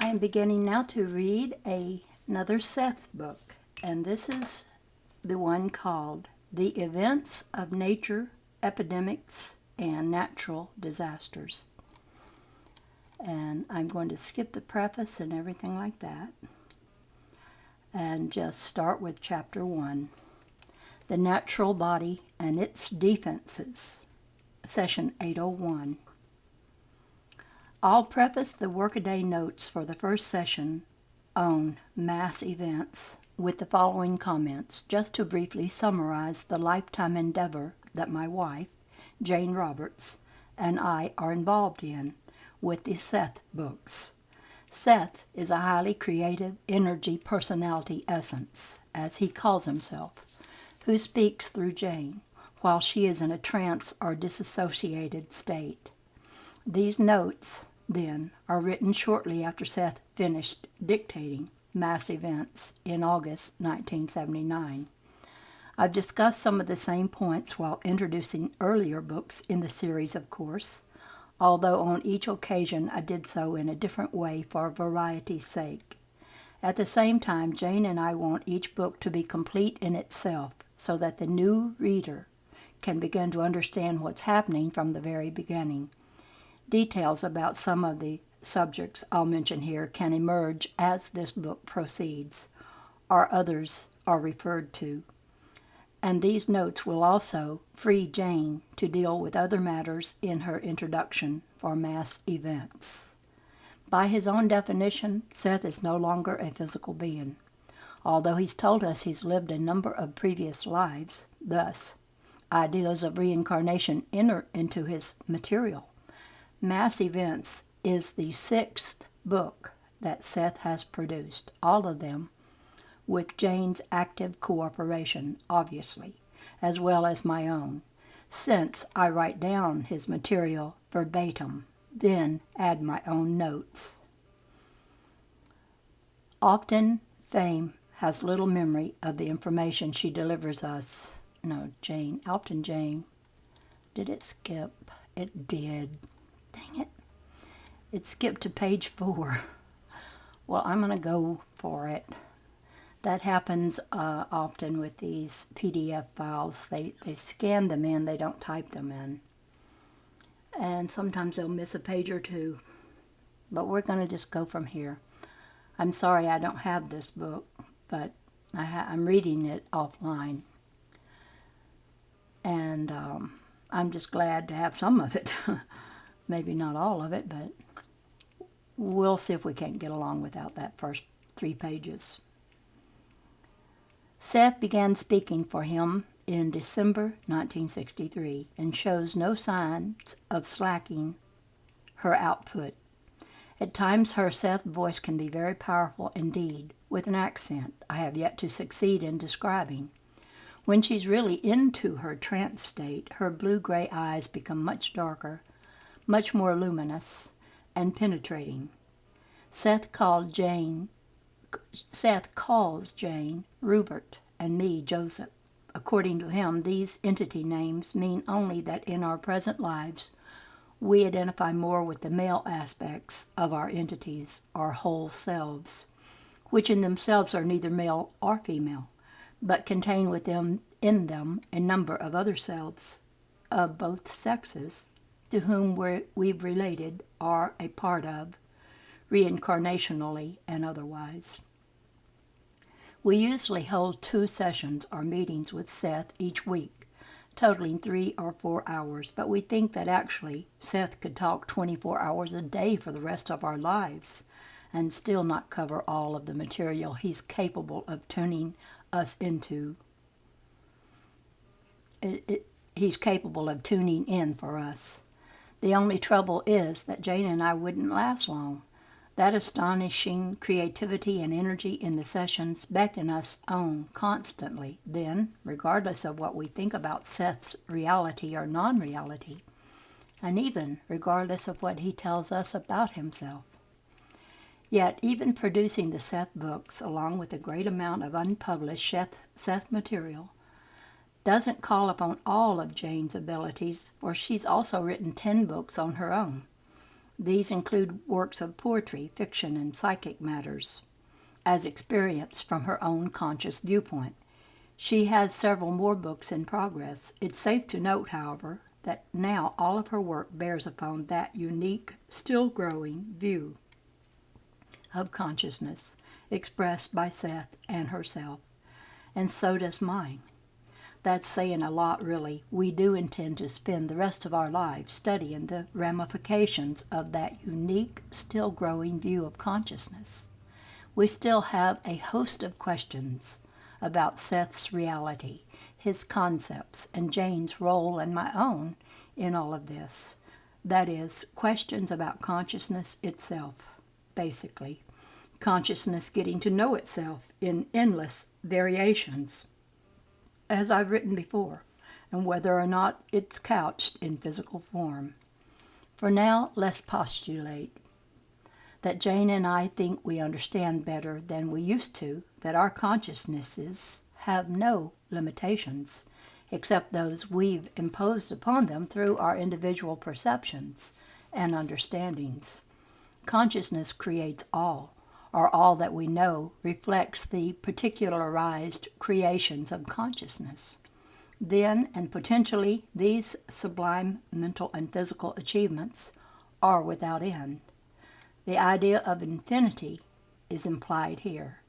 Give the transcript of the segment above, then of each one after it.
I am beginning now to read another Seth book, and this is the one called The Events of Nature, Epidemics, and Natural Disasters. And I'm going to skip the preface and everything like that, and just start with Chapter 1, The Natural Body and Its Defenses, Session 801. I'll preface the workaday notes for the first session on mass events with the following comments, just to briefly summarize the lifetime endeavor that my wife, Jane Roberts, and I are involved in with the Seth books. Seth is a highly creative energy personality essence, as he calls himself, who speaks through Jane while she is in a trance or disassociated state. These notes, then, are written shortly after Seth finished dictating Mass Events in August 1979. I've discussed some of the same points while introducing earlier books in the series, of course, although on each occasion I did so in a different way for variety's sake. At the same time, Jane and I want each book to be complete in itself so that the new reader can begin to understand what's happening from the very beginning. Details about some of the subjects I'll mention here can emerge as this book proceeds, or others are referred to. And these notes will also free Jane to deal with other matters in her introduction for mass events. By his own definition, Seth is no longer a physical being, although he's told us he's lived a number of previous lives. Thus, ideas of reincarnation enter into his material. Mass Events is the 6th book that Seth has produced, all of them with Jane's active cooperation, obviously, as well as my own, since I write down his material verbatim, then add my own notes. Often Fame has little memory of the information she delivers us. Often Jane. Did it skip? It did. Dang it. It skipped to page 4. Well, I'm going to go for it. That happens often with these PDF files. They scan them in, they don't type them in. And sometimes they'll miss a page or two. But we're going to just go from here. I'm sorry I don't have this book, but I'm reading it offline. And I'm just glad to have some of it. Maybe not all of it, but we'll see if we can't get along without that first 3 pages. Seth began speaking for him in December 1963 and shows no signs of slacking her output. At times her Seth voice can be very powerful indeed, with an accent I have yet to succeed in describing. When she's really into her trance state, her blue-gray eyes become much darker, much more luminous and penetrating. Seth calls Jane, Rupert, and me, Joseph. According to him, these entity names mean only that in our present lives, we identify more with the male aspects of our entities, our whole selves, which in themselves are neither male or female, but contain in them a number of other selves of both sexes, to whom we've related, are a part of, reincarnationally and otherwise. We usually hold 2 sessions or meetings with Seth each week, totaling 3 or 4 hours, but we think that actually Seth could talk 24 hours a day for the rest of our lives and still not cover all of the material he's capable of tuning us into. He's capable of tuning in for us. The only trouble is that Jane and I wouldn't last long. That astonishing creativity and energy in the sessions beckon us on constantly, then, regardless of what we think about Seth's reality or non-reality, and even regardless of what he tells us about himself. Yet, even producing the Seth books, along with a great amount of unpublished Seth material, doesn't call upon all of Jane's abilities, for she's also written 10 books on her own. These include works of poetry, fiction, and psychic matters, as experienced from her own conscious viewpoint. She has several more books in progress. It's safe to note, however, that now all of her work bears upon that unique, still growing view of consciousness expressed by Seth and herself, and so does mine. That's saying a lot, really. We do intend to spend the rest of our lives studying the ramifications of that unique, still growing view of consciousness. We still have a host of questions about Seth's reality, his concepts, and Jane's role and my own in all of this. That is, questions about consciousness itself, basically. Consciousness getting to know itself in endless variations, as I've written before, and whether or not it's couched in physical form. For now, let's postulate that Jane and I think we understand better than we used to that our consciousnesses have no limitations, except those we've imposed upon them through our individual perceptions and understandings. Consciousness creates all, or all that we know reflects the particularized creations of consciousness. Then, and potentially, these sublime mental and physical achievements are without end. The idea of infinity is implied here,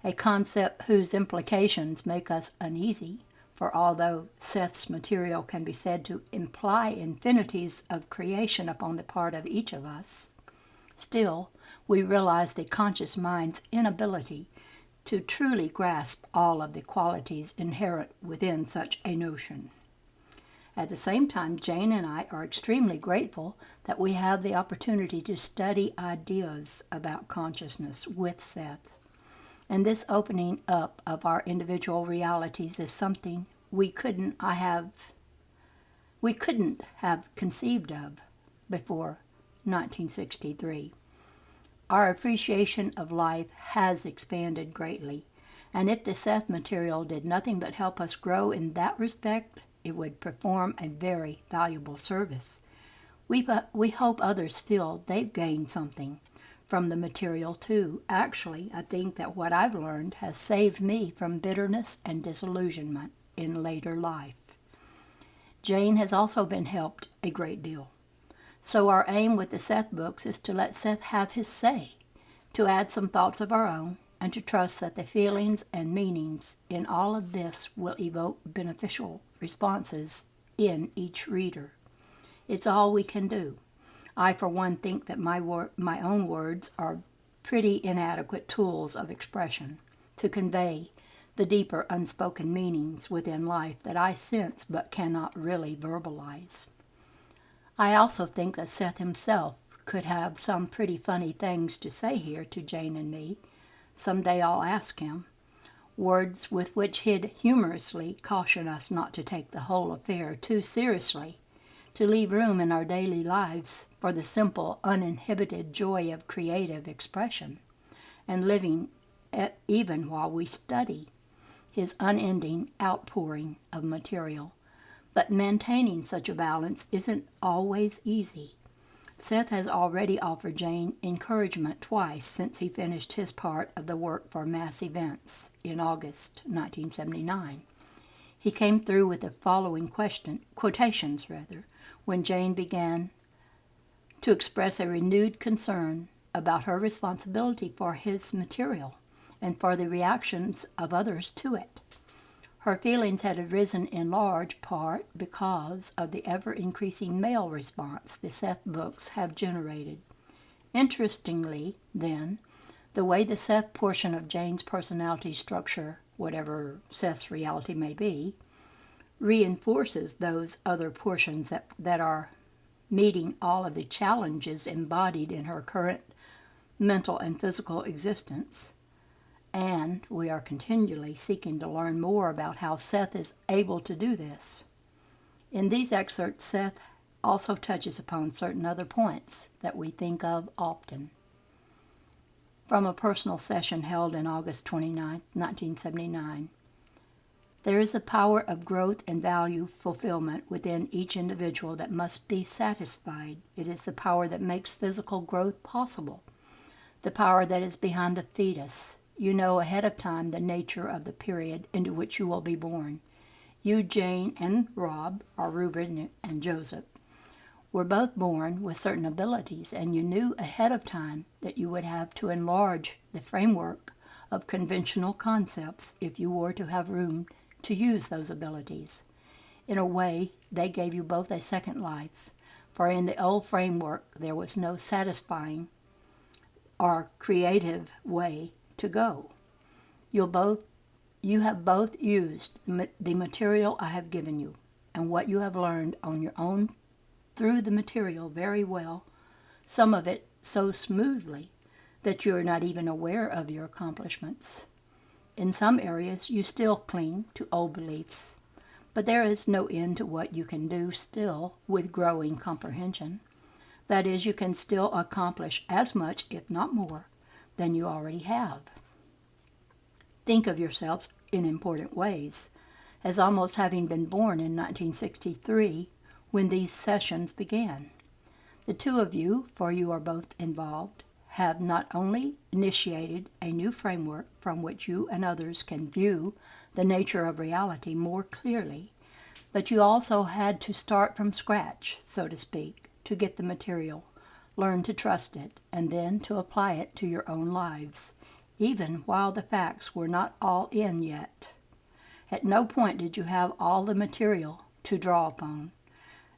a concept whose implications make us uneasy, for although Seth's material can be said to imply infinities of creation upon the part of each of us, still we realize the conscious mind's inability to truly grasp all of the qualities inherent within such a notion. At the same time, Jane and I are extremely grateful that we have the opportunity to study ideas about consciousness with Seth. And this opening up of our individual realities is something we couldn't have conceived of before 1963. Our appreciation of life has expanded greatly, and if the Seth material did nothing but help us grow in that respect, it would perform a very valuable service. We hope others feel they've gained something from the material too. Actually, I think that what I've learned has saved me from bitterness and disillusionment in later life. Jane has also been helped a great deal. So our aim with the Seth books is to let Seth have his say, to add some thoughts of our own, and to trust that the feelings and meanings in all of this will evoke beneficial responses in each reader. It's all we can do. I, for one, think that my own words are pretty inadequate tools of expression to convey the deeper unspoken meanings within life that I sense but cannot really verbalize. I also think that Seth himself could have some pretty funny things to say here to Jane and me. Someday I'll ask him. Words with which he'd humorously caution us not to take the whole affair too seriously, to leave room in our daily lives for the simple, uninhibited joy of creative expression, and living even while we study his unending outpouring of material. But maintaining such a balance isn't always easy. Seth has already offered Jane encouragement twice since he finished his part of the work for Mass Events in August 1979. He came through with the following quotations when Jane began to express a renewed concern about her responsibility for his material and for the reactions of others to it. Her feelings had arisen in large part because of the ever-increasing male response the Seth books have generated. Interestingly, then, the way the Seth portion of Jane's personality structure, whatever Seth's reality may be, reinforces those other portions that are meeting all of the challenges embodied in her current mental and physical existence. And we are continually seeking to learn more about how Seth is able to do this. In these excerpts, Seth also touches upon certain other points that we think of often. From a personal session held in August 29, 1979, There is a power of growth and value fulfillment within each individual that must be satisfied. It is the power that makes physical growth possible, the power that is behind the fetus. You know ahead of time the nature of the period into which you will be born. You, Jane, and Rob, or Reuben and Joseph, were both born with certain abilities, and you knew ahead of time that you would have to enlarge the framework of conventional concepts if you were to have room to use those abilities. In a way, they gave you both a second life, for in the old framework there was no satisfying or creative way to go. You have both used the material I have given you and what you have learned on your own through the material very well, some of it so smoothly that you are not even aware of your accomplishments. In some areas you still cling to old beliefs, but there is no end to what you can do still with growing comprehension. That is, you can still accomplish as much, if not more, than you already have. Think of yourselves in important ways as almost having been born in 1963 when these sessions began. The two of you, for you are both involved, have not only initiated a new framework from which you and others can view the nature of reality more clearly, but you also had to start from scratch, so to speak, to get the material, learn to trust it, and then to apply it to your own lives, even while the facts were not all in yet. At no point did you have all the material to draw upon,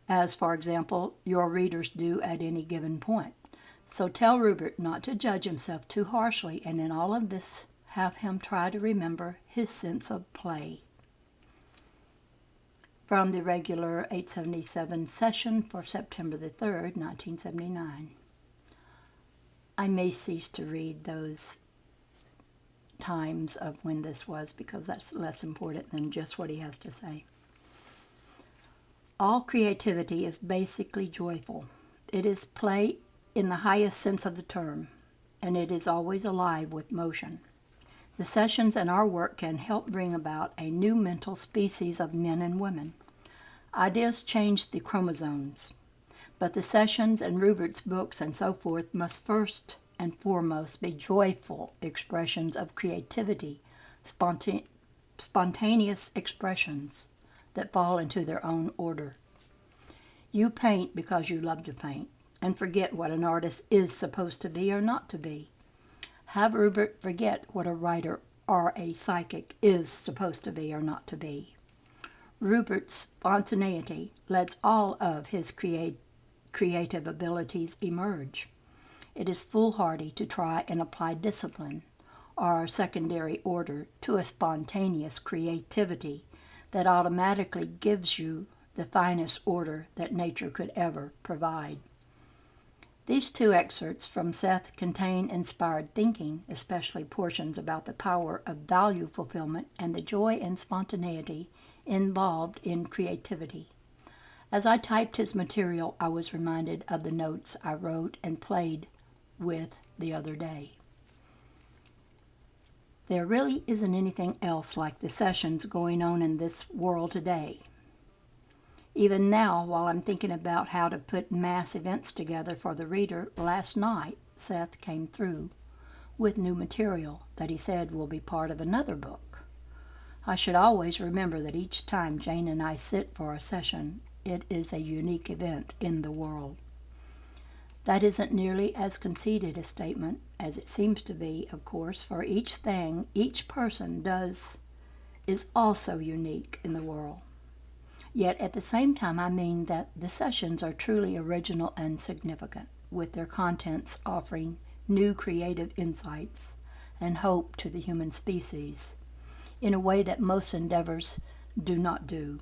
as, for example, your readers do at any given point. So tell Rupert not to judge himself too harshly, and in all of this, have him try to remember his sense of play. From the regular 877 session for September the 3rd, 1979. I may cease to read those times of when this was because that's less important than just what he has to say. All creativity is basically joyful. It is play in the highest sense of the term, and it is always alive with motion. The sessions and our work can help bring about a new mental species of men and women. Ideas change the chromosomes, but the sessions and Rupert's books and so forth must first and foremost be joyful expressions of creativity, spontaneous expressions that fall into their own order. You paint because you love to paint, and forget what an artist is supposed to be or not to be. Have Rupert forget what a writer or a psychic is supposed to be or not to be. Rupert's spontaneity lets all of his creative abilities emerge. It is foolhardy to try and apply discipline or secondary order to a spontaneous creativity that automatically gives you the finest order that nature could ever provide. These two excerpts from Seth contain inspired thinking, especially portions about the power of value fulfillment and the joy and spontaneity involved in creativity. As I typed his material, I was reminded of the notes I wrote and played with the other day. There really isn't anything else like the sessions going on in this world today. Even now, while I'm thinking about how to put mass events together for the reader, last night Seth came through with new material that he said will be part of another book. I should always remember that each time Jane and I sit for a session, it is a unique event in the world. That isn't nearly as conceited a statement as it seems to be, of course, for each thing each person does is also unique in the world. Yet at the same time, I mean that the sessions are truly original and significant, with their contents offering new creative insights and hope to the human species in a way that most endeavors do not do.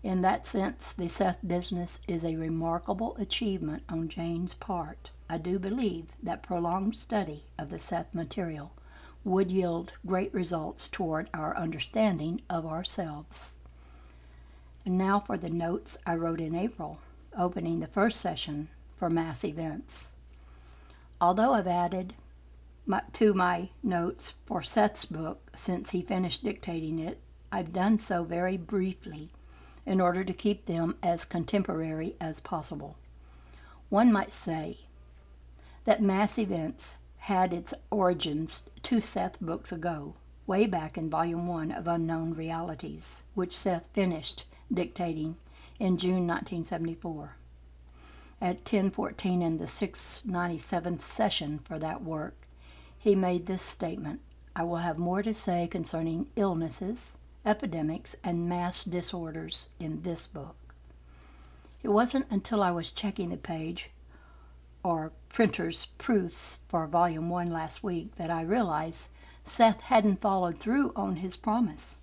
In that sense, the Seth business is a remarkable achievement on Jane's part. I do believe that prolonged study of the Seth material would yield great results toward our understanding of ourselves. And now for the notes I wrote in April, opening the first session for mass events. Although I've added to my notes for Seth's book since he finished dictating it I've done so very briefly in order to keep them as contemporary as possible. One might say that mass events had its origins 2 Seth books ago, way back in Volume 1 of Unknown Realities, which Seth finished dictating in June 1974. At 10:14 in the 697th session for that work, he made this statement: I will have more to say concerning illnesses, epidemics, and mass disorders in this book. It wasn't until I was checking the page or printer's proofs for Volume 1 last week that I realized Seth hadn't followed through on his promise.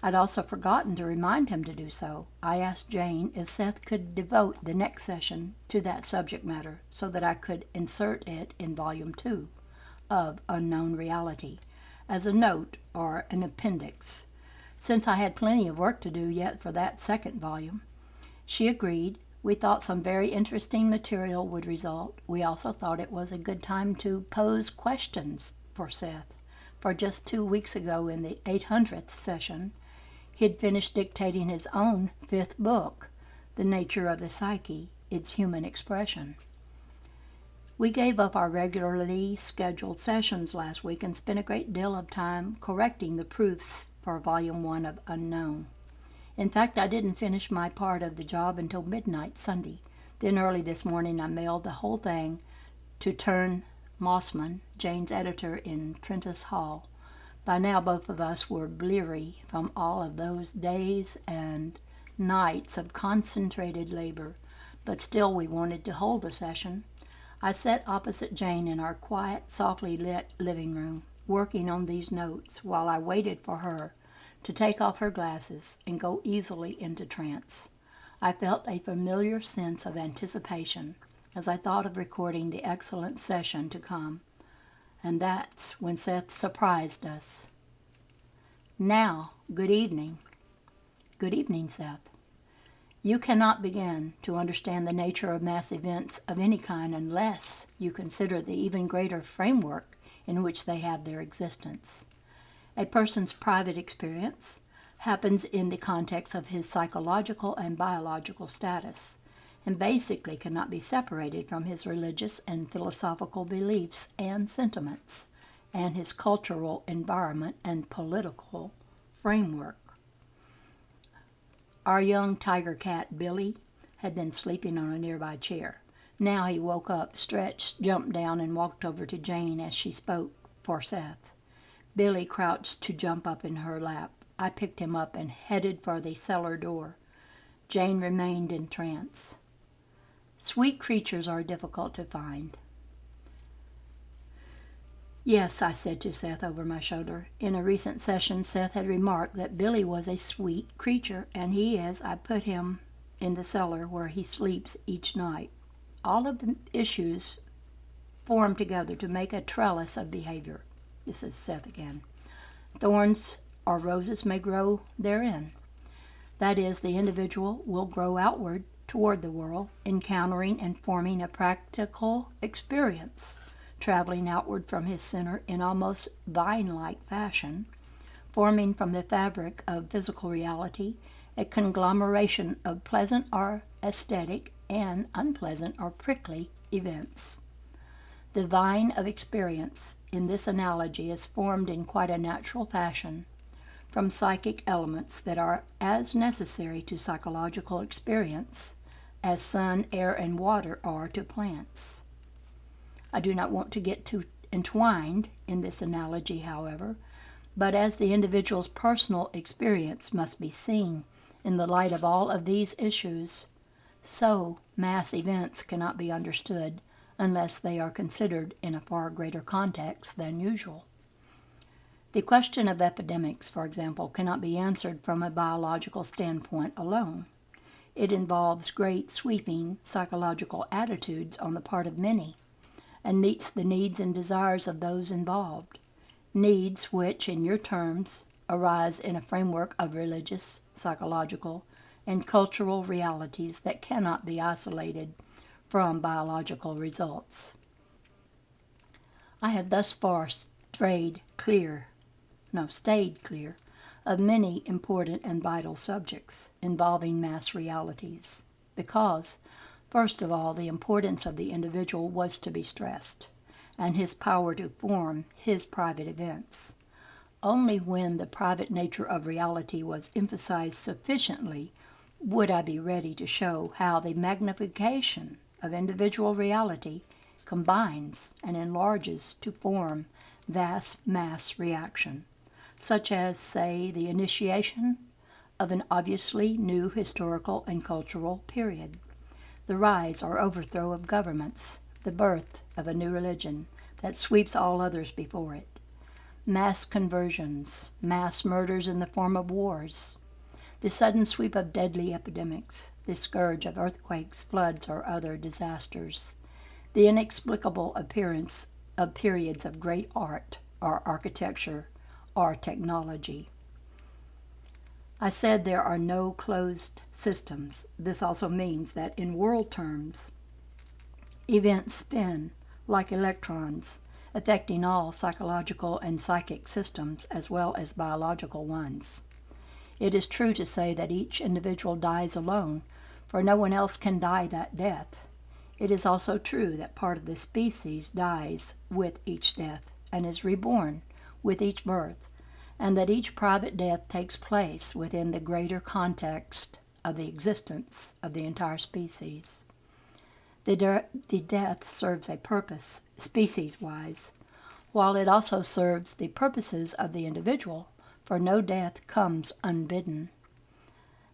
I'd also forgotten to remind him to do so. I asked Jane if Seth could devote the next session to that subject matter so that I could insert it in Volume 2 of Unknown Reality as a note or an appendix, since I had plenty of work to do yet for that second volume. She agreed. We thought some very interesting material would result. We also thought it was a good time to pose questions for Seth, for just 2 weeks ago in the 800th session, he'd finished dictating his own 5th book, The Nature of the Psyche, Its Human Expression. We gave up our regularly scheduled sessions last week and spent a great deal of time correcting the proofs for Volume 1 of Unknown. In fact, I didn't finish my part of the job until midnight Sunday. Then early this morning I mailed the whole thing to Tern Mossman, Jane's editor in Prentice Hall. By now both of us were bleary from all of those days and nights of concentrated labor, but still we wanted to hold the session. I sat opposite Jane in our quiet, softly lit living room, working on these notes while I waited for her to take off her glasses and go easily into trance. I felt a familiar sense of anticipation as I thought of recording the excellent session to come, and that's when Seth surprised us. Now, good evening. Good evening, Seth. You cannot begin to understand the nature of mass events of any kind unless you consider the even greater framework in which they have their existence. A person's private experience happens in the context of his psychological and biological status, and basically cannot be separated from his religious and philosophical beliefs and sentiments, and his cultural environment and political framework. Our young tiger cat, Billy, had been sleeping on a nearby chair. Now he woke up, stretched, jumped down, and walked over to Jane as she spoke for Seth. Billy crouched to jump up in her lap. I picked him up and headed for the cellar door. Jane remained in trance. Sweet creatures are difficult to find. Yes, I said to Seth over my shoulder. In a recent session, Seth had remarked that Billy was a sweet creature, and he is. I put him in the cellar where he sleeps each night. All of the issues form together to make a trellis of behavior. This is Seth again. Thorns or roses may grow therein. That is, the individual will grow outward toward the world, encountering and forming a practical experience, traveling outward from his center in almost vine-like fashion, forming from the fabric of physical reality a conglomeration of pleasant or aesthetic and unpleasant or prickly events. The vine of experience in this analogy is formed in quite a natural fashion from psychic elements that are as necessary to psychological experience as sun, air, and water are to plants. I do not want to get too entwined in this analogy, however, but as the individual's personal experience must be seen in the light of all of these issues, so mass events cannot be understood unless they are considered in a far greater context than usual. The question of epidemics, for example, cannot be answered from a biological standpoint alone. It involves great sweeping psychological attitudes on the part of many, and meets the needs and desires of those involved, needs which, in your terms, arise in a framework of religious, psychological, and cultural realities that cannot be isolated from biological results. I have thus far stayed clear of many important and vital subjects involving mass realities, because, first of all, the importance of the individual was to be stressed, and his power to form his private events. Only when the private nature of reality was emphasized sufficiently would I be ready to show how the magnification of individual reality combines and enlarges to form vast mass reaction, such as, say, the initiation of an obviously new historical and cultural period, the rise or overthrow of governments, the birth of a new religion that sweeps all others before it, mass conversions, mass murders in the form of wars, the sudden sweep of deadly epidemics, the scourge of earthquakes, floods, or other disasters, the inexplicable appearance of periods of great art or architecture or technology. I said there are no closed systems. This also means that in world terms, events spin like electrons, affecting all psychological and psychic systems as well as biological ones. It is true to say that each individual dies alone, for no one else can die that death. It is also true that part of the species dies with each death and is reborn with each birth, and that each private death takes place within the greater context of the existence of the entire species. The death serves a purpose, species-wise, while it also serves the purposes of the individual, for no death comes unbidden.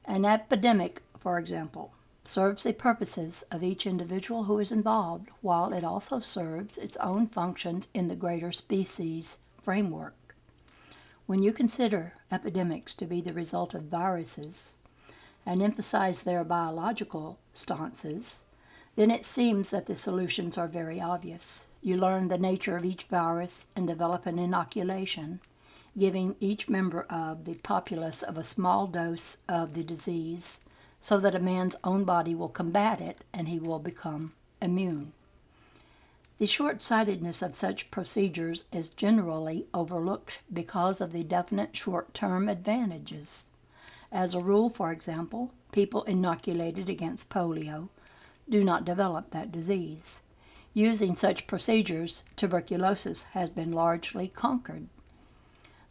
An epidemic, for example, serves the purposes of each individual who is involved, while it also serves its own functions in the greater species framework. When you consider epidemics to be the result of viruses and emphasize their biological stances, then it seems that the solutions are very obvious. You learn the nature of each virus and develop an inoculation, giving each member of the populace of a small dose of the disease so that a man's own body will combat it and he will become immune. The short-sightedness of such procedures is generally overlooked because of the definite short-term advantages. As a rule, for example, people inoculated against polio do not develop that disease. Using such procedures, tuberculosis has been largely conquered.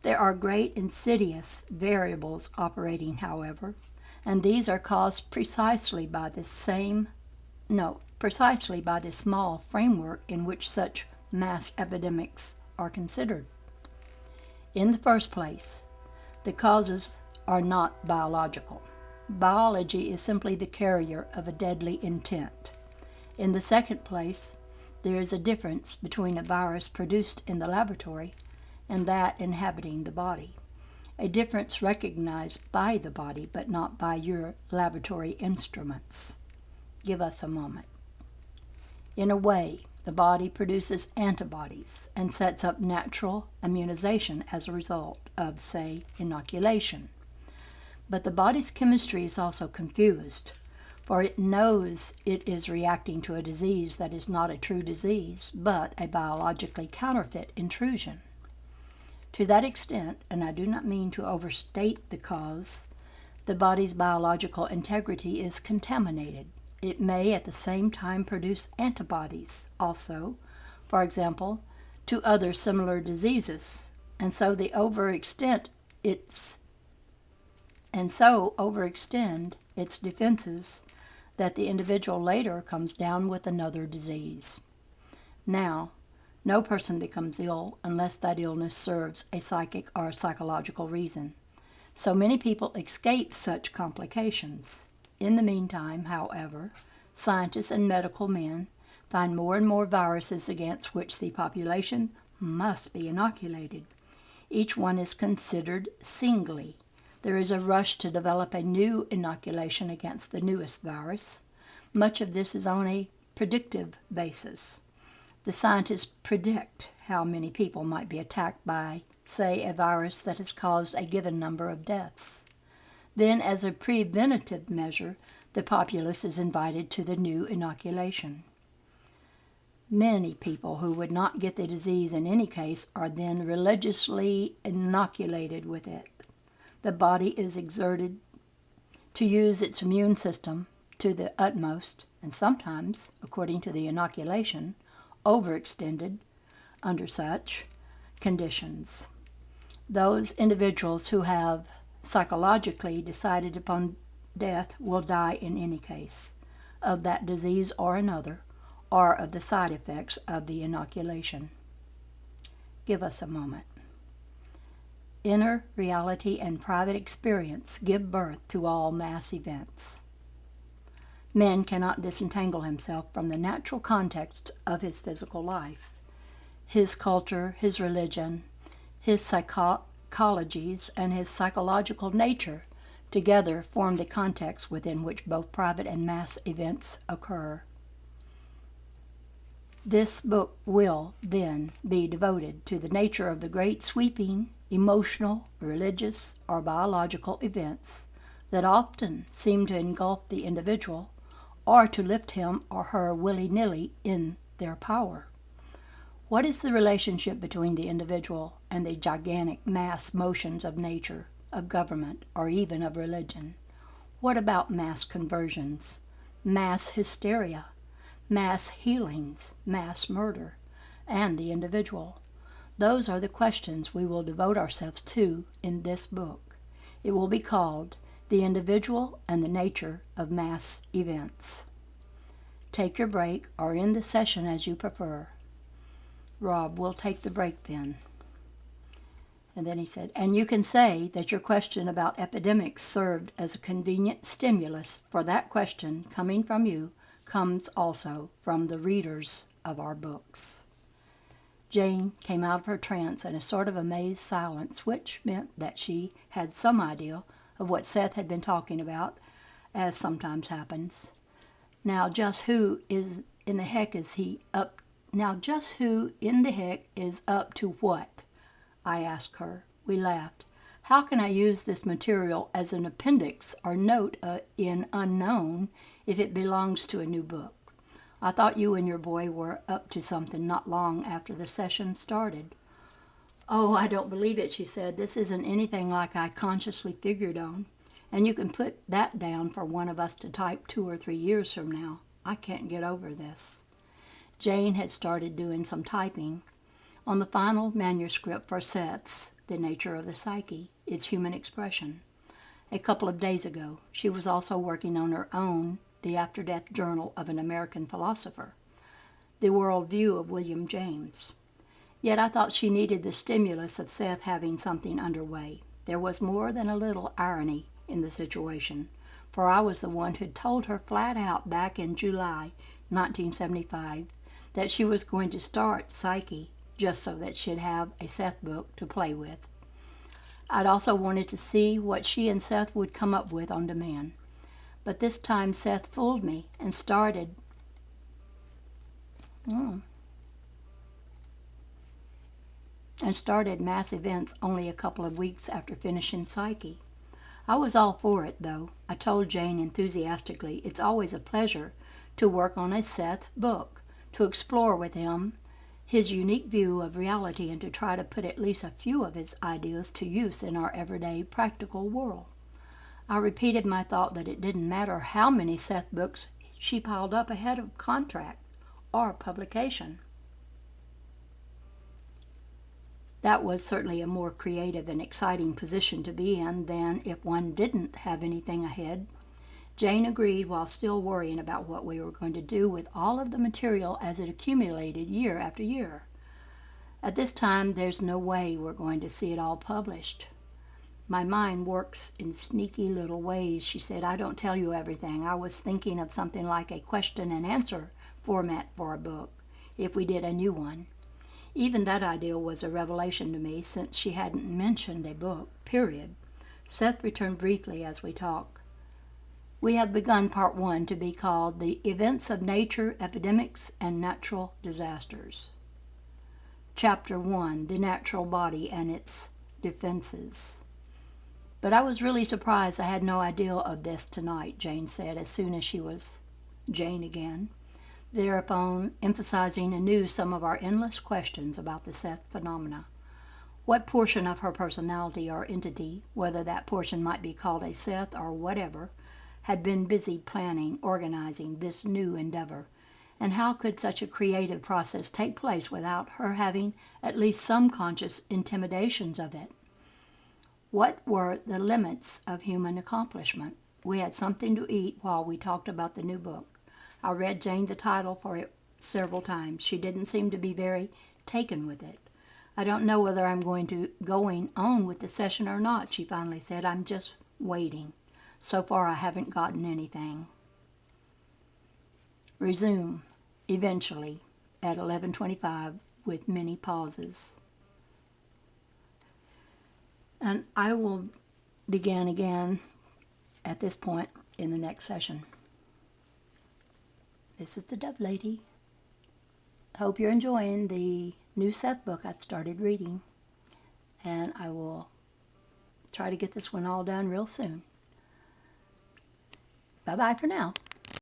There are great insidious variables operating, however, and these are caused precisely by the small framework in which such mass epidemics are considered. In the first place, the causes are not biological. Biology is simply the carrier of a deadly intent. In the second place, there is a difference between a virus produced in the laboratory and that inhabiting the body, a difference recognized by the body but not by your laboratory instruments. Give us a moment. In a way, the body produces antibodies and sets up natural immunization as a result of, say, inoculation. But the body's chemistry is also confused, for it knows it is reacting to a disease that is not a true disease, but a biologically counterfeit intrusion. To that extent, and I do not mean to overstate the cause, the body's biological integrity is contaminated. It may at the same time produce antibodies also, for example, to other similar diseases, and so overextend its defenses that the individual later comes down with another disease. Now, no person becomes ill unless that illness serves a psychic or psychological reason. So many people escape such complications. In the meantime, however, scientists and medical men find more and more viruses against which the population must be inoculated. Each one is considered singly. There is a rush to develop a new inoculation against the newest virus. Much of this is on a predictive basis. The scientists predict how many people might be attacked by, say, a virus that has caused a given number of deaths. Then, as a preventative measure, the populace is invited to the new inoculation. Many people who would not get the disease in any case are then religiously inoculated with it. The body is exerted to use its immune system to the utmost, and sometimes, according to the inoculation, overextended under such conditions. Those individuals who have psychologically decided upon death will die in any case, of that disease or another, or of the side effects of the inoculation. Give us a moment. Inner reality and private experience give birth to all mass events. Man cannot disentangle himself from the natural context of his physical life. His culture, his religion, his psychologies, and his psychological nature together form the context within which both private and mass events occur. This book will, then, be devoted to the nature of the great sweeping, emotional, religious, or biological events that often seem to engulf the individual or to lift him or her willy-nilly in their power. What is the relationship between the individual and the gigantic mass motions of nature, of government, or even of religion? What about mass conversions, mass hysteria, mass healings, mass murder, and the individual? Those are the questions we will devote ourselves to in this book. It will be called The Individual and the Nature of Mass Events. Take your break or end the session as you prefer. Rob, we'll take the break then. And then he said, and you can say that your question about epidemics served as a convenient stimulus, for that question coming from you comes also from the readers of our books. Jane came out of her trance in a sort of amazed silence, which meant that she had some idea of what Seth had been talking about, as sometimes happens. Now just who in the heck is up to what? I asked her. We laughed. How can I use this material as an appendix or note in unknown if it belongs to a new book? I thought you and your boy were up to something not long after the session started. Oh, I don't believe it, she said. This isn't anything like I consciously figured on. And you can put that down for one of us to type 2 or 3 years from now. I can't get over this. Jane had started doing some typing on the final manuscript for Seth's The Nature of the Psyche, Its Human Expression. A couple of days ago, she was also working on her own The After-Death Journal of an American Philosopher, The Worldview of William James. Yet I thought she needed the stimulus of Seth having something underway. There was more than a little irony in the situation, for I was the one who'd told her flat out back in July 1975 that she was going to start Psyche just so that she'd have a Seth book to play with. I'd also wanted to see what she and Seth would come up with on demand. But this time Seth fooled me and started mass events only a couple of weeks after finishing Psyche. I was all for it, though. I told Jane enthusiastically it's always a pleasure to work on a Seth book, to explore with him his unique view of reality and to try to put at least a few of his ideas to use in our everyday practical world. I repeated my thought that it didn't matter how many Seth books she piled up ahead of contract or publication. That was certainly a more creative and exciting position to be in than if one didn't have anything ahead. Jane agreed while still worrying about what we were going to do with all of the material as it accumulated year after year. At this time, there's no way we're going to see it all published. My mind works in sneaky little ways, she said. I don't tell you everything. I was thinking of something like a question and answer format for a book, if we did a new one. Even that idea was a revelation to me, since she hadn't mentioned a book, period. Seth returned briefly as we talked. We have begun Part 1 to be called The Events of Nature, Epidemics, and Natural Disasters. Chapter 1, The Natural Body and Its Defenses. But I was really surprised I had no idea of this tonight, Jane said, as soon as she was Jane again, thereupon emphasizing anew some of our endless questions about the Seth phenomena. What portion of her personality or entity, whether that portion might be called a Seth or whatever, had been busy planning, organizing this new endeavor? And how could such a creative process take place without her having at least some conscious intimidations of it? What were the limits of human accomplishment? We had something to eat while we talked about the new book. I read Jane the title for it several times. She didn't seem to be very taken with it. I don't know whether I'm going on with the session or not, she finally said. I'm just waiting. So far I haven't gotten anything. Resume, eventually, at 11:25 with many pauses. And I will begin again at this point in the next session. This is the Dove Lady. Hope you're enjoying the new Seth book I've started reading. And I will try to get this one all done real soon. Bye-bye for now.